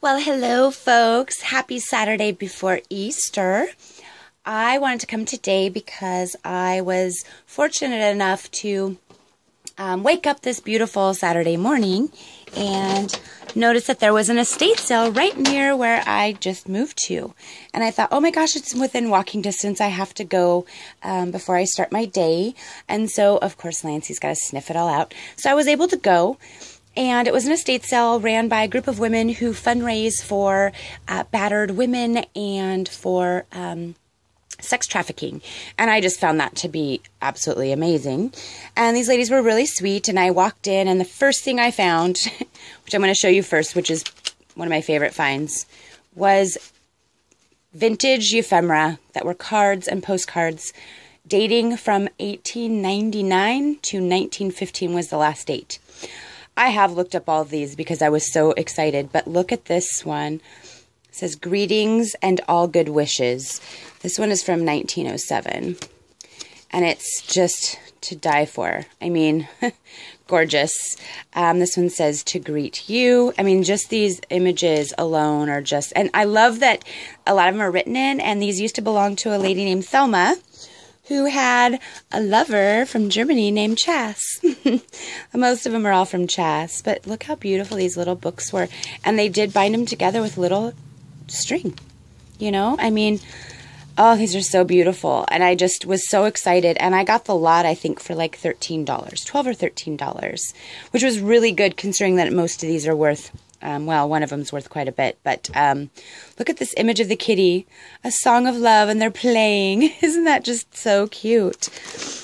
Well, hello, folks. Happy Saturday before Easter. I wanted to come today because I was fortunate enough to wake up this beautiful Saturday morning and notice that there was an estate sale right near where I just moved to. And I thought, oh my gosh, it's within walking distance. I have to go before I start my day. And so, of course, Lancey's got to sniff it all out. So I was able to go. And it was an estate sale ran by a group of women who fundraise for battered women and for sex trafficking. And I just found that to be absolutely amazing. And these ladies were really sweet. And I walked in, and the first thing I found, which I'm going to show you first, which is one of my favorite finds, was vintage ephemera that were cards and postcards dating from 1899 to 1915 was the last date. I have looked up all of these because I was so excited, but look at this one. It says, "Greetings and all good wishes." This one is from 1907, and it's just to die for. I mean, gorgeous. This one says, "To greet you." I mean, just these images alone are just, and I love that a lot of them are written in, and these used to belong to a lady named Thelma, who had a lover from Germany named Chas. Most of them are all from Chas, but look how beautiful these little books were. And they did bind them together with little string, you know? I mean, oh, these are so beautiful. And I just was so excited. And I got the lot, I think, for like $13, $12 or $13, which was really good considering that most of these are worth, well, one of them's worth quite a bit. But look at this image of the kitty, a song of love, and they're playing. Isn't that just so cute?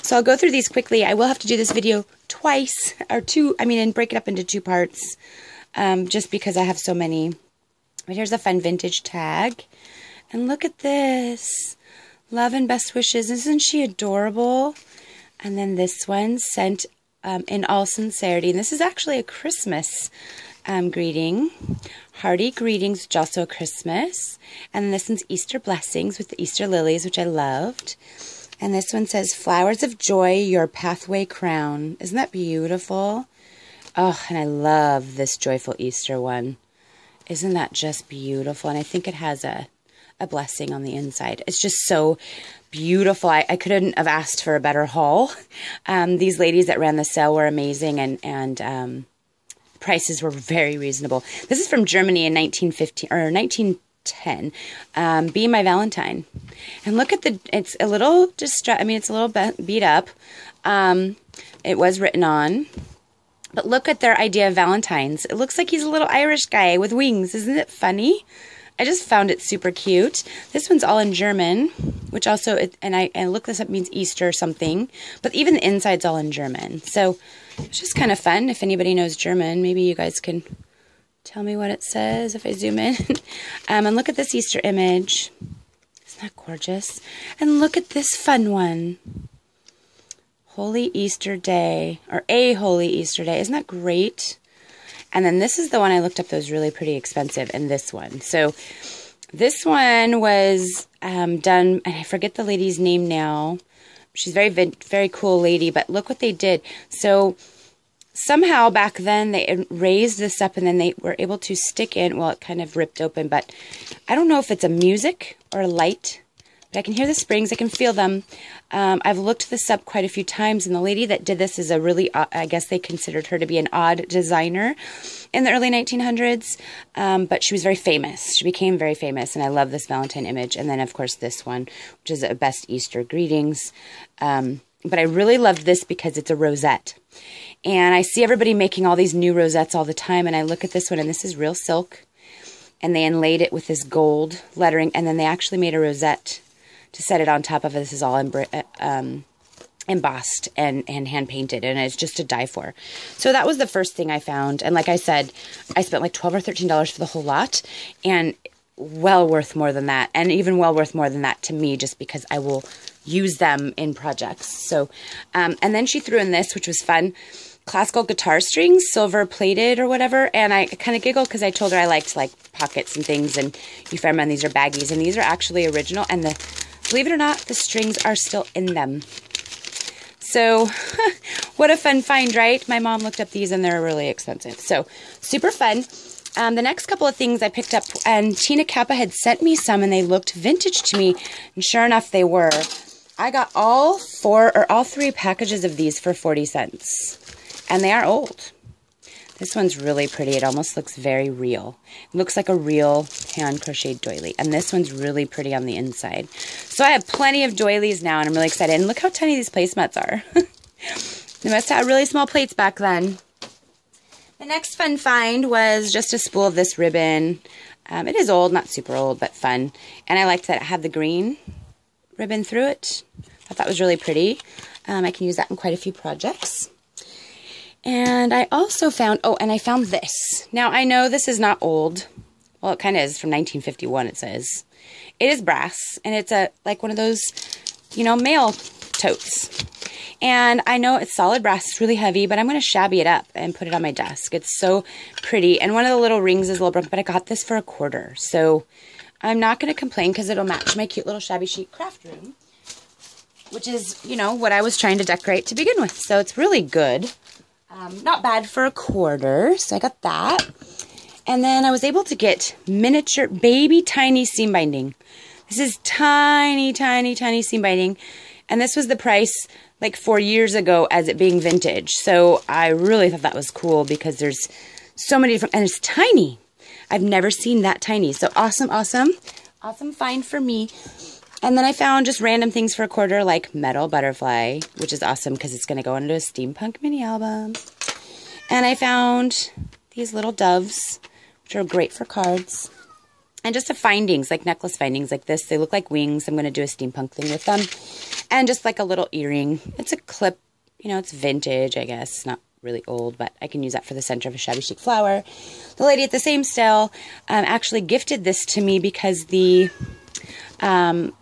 So I'll go through these quickly. I will have to do this video twice, or two, and break it up into two parts, just because I have so many. But here's a fun vintage tag. And look at this. Love and best wishes. Isn't she adorable? And then this one, sent in all sincerity. And this is actually a Christmas greeting. Hearty greetings, which also Christmas. And then this one's Easter blessings with the Easter lilies, which I loved. And this one says, "Flowers of joy, your pathway crown." Isn't that beautiful? Oh, and I love this joyful Easter one. Isn't that just beautiful? And I think it has a blessing on the inside. It's just so beautiful. I couldn't have asked for a better haul. These ladies that ran the sale were amazing, and prices were very reasonable. This is from Germany in 1915 or 1910. "Be My Valentine." And look at it's a little it's a little beat up. It was written on. But look at their idea of Valentine's. It looks like he's a little Irish guy with wings. Isn't it funny? I just found it super cute. This one's all in German, which also, I looked this up, means Easter or something. But even the inside's all in German. So it's just kind of fun. If anybody knows German, maybe you guys can tell me what it says if I zoom in. And look at this Easter image. Isn't that gorgeous? And look at this fun one. Holy Easter Day, or A Holy Easter Day. Isn't that great? And then this is the one I looked up that was really pretty expensive, and this one. So this one was done, and I forget the lady's name now. She's a very cool lady, but look what they did. So somehow back then they raised this up, and then they were able to stick in, well, it kind of ripped open, but I don't know if it's a music or a light. But I can hear the springs. I can feel them. I've looked this up quite a few times, and the lady that did this is a really, I guess they considered her to be an odd designer in the early 1900s, but she was very famous. She became very famous, and I love this Valentine image. And then, of course, this one, which is a Best Easter Greetings. But I really loved this because it's a rosette. And I see everybody making all these new rosettes all the time, and I look at this one, and this is real silk. And they inlaid it with this gold lettering, and then they actually made a rosette to set it on top of it. This is all embossed and hand-painted, and it's just to die for. So that was the first thing I found. And like I said, I spent like $12 or $13 for the whole lot, and well worth more than that, and even well worth more than that to me, just because I will use them in projects. So, and then she threw in this, which was fun. Classical guitar strings, silver plated or whatever, and I kind of giggled because I told her I liked like pockets and things, and ephemera, and these are baggies, and these are actually original, and believe it or not, the strings are still in them. So, what a fun find, right? My mom looked up these, and they're really expensive. So, super fun. The next couple of things I picked up, and Tina Kappa had sent me some, and they looked vintage to me, and sure enough, they were. I got all 3 packages of these for 40 cents, and they are old. This one's really pretty. It almost looks very real. It looks like a real hand-crocheted doily, and this one's really pretty on the inside. So I have plenty of doilies now, and I'm really excited. And look how tiny these placemats are. They must have really small plates back then. The next fun find was just a spool of this ribbon. It is old, not super old, but fun. And I liked that it had the green ribbon through it. I thought that was really pretty. I can use that in quite a few projects. And I also found, oh, and I found this. Now, I know this is not old. Well, it kind of is, from 1951, it says. It is brass, and it's like one of those, you know, mail totes. And I know it's solid brass, it's really heavy, but I'm going to shabby it up and put it on my desk. It's so pretty. And one of the little rings is a little broken, but I got this for $1. So I'm not going to complain because it'll match my cute little shabby chic craft room, which is, you know, what I was trying to decorate to begin with. So it's really good. Not bad for $1, so I got that. And then I was able to get miniature, baby tiny seam binding. This is tiny, tiny, tiny seam binding. And this was the price like 4 years ago as it being vintage. So I really thought that was cool because there's so many different, and it's tiny. I've never seen that tiny. So awesome, awesome. Awesome find for me. And then I found just random things for $1, like metal butterfly, which is awesome because it's going to go into a steampunk mini album. And I found these little doves, which are great for cards. And just the findings, like necklace findings like this. They look like wings. I'm going to do a steampunk thing with them. And just like a little earring. It's a clip. You know, it's vintage, I guess. It's not really old, but I can use that for the center of a shabby chic flower. The lady at the same style actually gifted this to me because the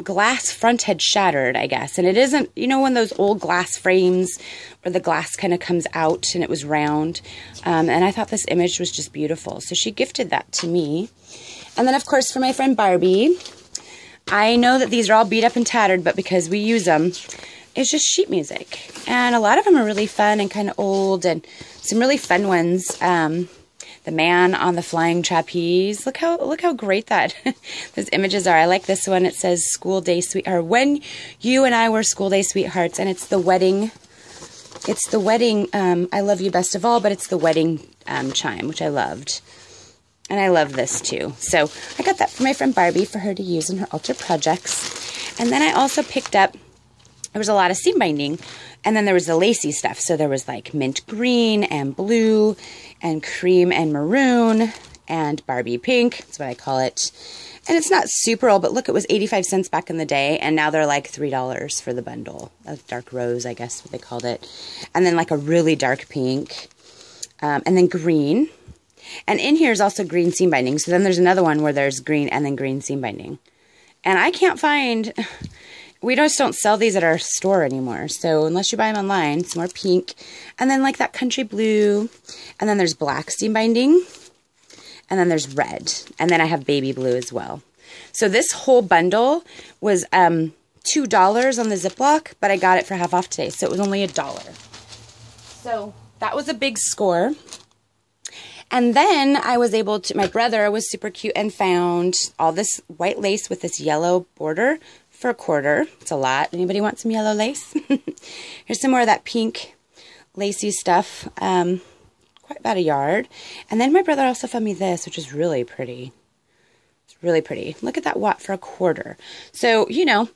glass front had shattered, I guess. And it isn't, you know, one of those old glass frames where the glass kind of comes out and it was round. And I thought this image was just beautiful. So she gifted that to me. And then, of course, for my friend Barbie, I know that these are all beat up and tattered, but because we use them, it's just sheet music. And a lot of them are really fun and kind of old, and some really fun ones. The man on the flying trapeze. Look how great that those images are. I like this one. It says "School Day Sweet," or "When You and I Were School Day Sweethearts," and it's the wedding. It's the wedding. I love you best of all, but it's the wedding chime, which I loved. And I love this too. So I got that for my friend Barbie for her to use in her altar projects. And then I also picked up, there was a lot of seam binding. And then there was the lacy stuff. So there was like mint green and blue and cream and maroon and Barbie pink. That's what I call it. And it's not super old, but look, it was 85 cents back in the day. And now they're like $3 for the bundle. A dark rose, I guess what they called it. And then like a really dark pink. And then green. And in here is also green seam binding. So then there's another one where there's green and then green seam binding. And I can't find, we just don't sell these at our store anymore. So unless you buy them online, some more pink. And then like that country blue. And then there's black seam binding. And then there's red. And then I have baby blue as well. So this whole bundle was $2 on the Ziploc, but I got it for half off today. So it was only $1. So that was a big score. And then I was able to, my brother was super cute and found all this white lace with this yellow border for $1. It's a lot. Anybody want some yellow lace? Here's some more of that pink lacy stuff. Quite about a yard. And then my brother also found me this, which is really pretty. It's really pretty. Look at that watt for $1. So, you know.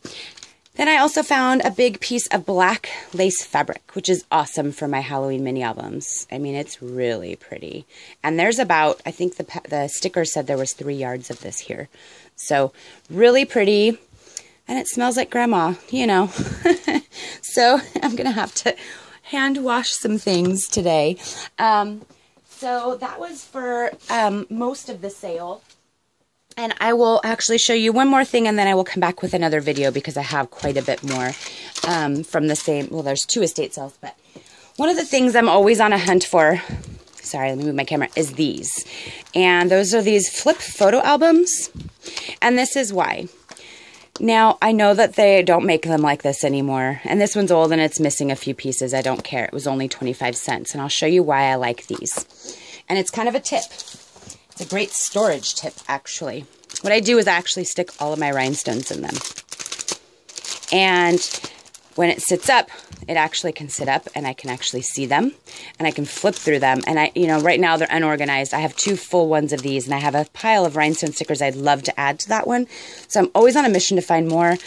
Then I also found a big piece of black lace fabric, which is awesome for my Halloween mini albums. I mean, it's really pretty. And there's about, I think the sticker said there was 3 yards of this here. So really pretty. And it smells like grandma, you know. So I'm going to have to hand wash some things today. So that was for most of the sale. And I will actually show you one more thing, and then I will come back with another video because I have quite a bit more from the same, well, there's 2 estate sales, but one of the things I'm always on a hunt for, sorry, let me move my camera, is these. And those are these flip photo albums, and this is why. Now, I know that they don't make them like this anymore, and this one's old and it's missing a few pieces. I don't care. It was only 25 cents, and I'll show you why I like these. And it's kind of a tip. It's a great storage tip, actually. What I do is I actually stick all of my rhinestones in them. And when it sits up, it actually can sit up and I can actually see them and I can flip through them. And right now they're unorganized. I have 2 full ones of these and I have a pile of rhinestone stickers I'd love to add to that one. So I'm always on a mission to find more,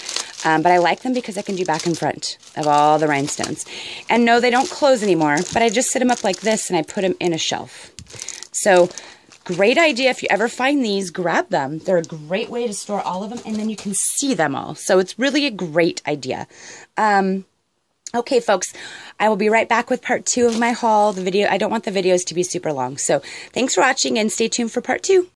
but I like them because I can do back and front of all the rhinestones. And no, they don't close anymore, but I just sit them up like this and I put them in a shelf. So great idea. If you ever find these, grab them. They're a great way to store all of them, and then you can see them all. So it's really a great idea. Okay, folks, I will be right back with part 2 of my haul. I don't want the videos to be super long. So thanks for watching, and stay tuned for part 2.